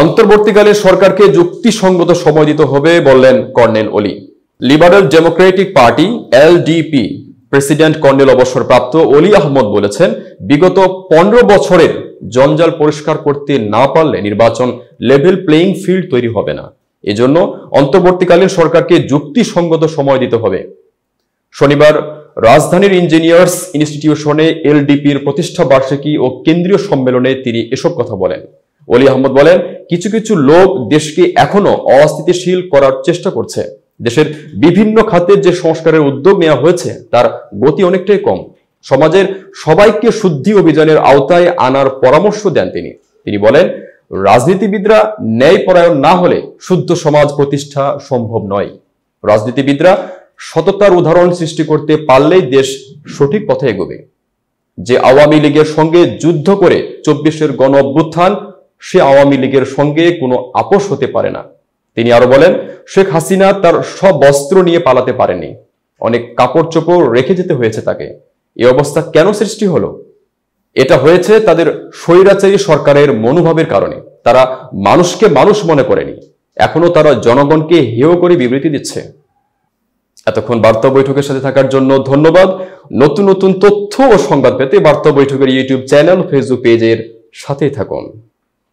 অন্তর্বর্তীকালে সরকারকে যুক্তিসঙ্গত সময় দিতে হবে বললেন কর্নেল অলি। Liberal Democratic party LDP president colonel অবসরপ্রাপ্ত অলি আহমদ বলেছেন, বিগত 15 বছরের জঞ্জাল পরিষ্কার করতে না পারলে নির্বাচন লেভেল প্লেইং ফিল্ড তৈরি হবে না। এজন্য অন্তর্বর্তীকালীন সরকারকে যুক্তিসঙ্গত সময় দিতে হবে। শনিবার রাজধানীর ইঞ্জিনিয়ার্স ইনস্টিটিউশনে এলডিপির প্রতিষ্ঠা বার্ষিকী ও কেন্দ্রীয় সম্মেলনে তিনি এসব কথা বলেন। অলি আহমদ বলেন, কিছু কিছু লোক দেশকে এখনো অস্থিতিশীল করার চেষ্টা করছে। দেশের বিভিন্ন খাতের যে সংস্কারের উদ্যোগ নেওয়া হয়েছে তার গতি অনেকটাই কম। সমাজের সবাইকে শুদ্ধি অভিযানের আওতায় আনার পরামর্শ দেন তিনি বলেন, রাজনীতিবিদরা ন্যায়পরায়ণ না হলে শুদ্ধ সমাজ প্রতিষ্ঠা সম্ভব নয়। রাজনীতিবিদরা সততার উদাহরণ সৃষ্টি করতে পারলেই দেশ সঠিক পথে এগোবে। যে আওয়ামী লীগের সঙ্গে যুদ্ধ করে 24-এর গণ অভ্যুত্থান, সে আওয়ামী লীগের সঙ্গে কোনো আপোষ হতে পারে না। তিনি আরো বলেন, শেখ হাসিনা তার সব বস্ত্র নিয়ে পালাতে পারেনি, অনেক কাপড় চোপড় রেখে যেতে হয়েছে তাকে। এই অবস্থা কেন সৃষ্টি হলো? এটা হয়েছে তাদের স্বৈরাচারী সরকারের মনোভাবের কারণে। তারা মানুষকে মানুষ মনে করেনি, এখনো তারা জনগণকে হেয় করে বিবৃতি দিচ্ছে। এতক্ষণ বার্তা বৈঠকের সাথে থাকার জন্য ধন্যবাদ। নতুন নতুন তথ্য ও সংবাদ পেতে বার্তা বৈঠকের ইউটিউব চ্যানেল, ফেসবুক পেজের সাথেই থাকুন।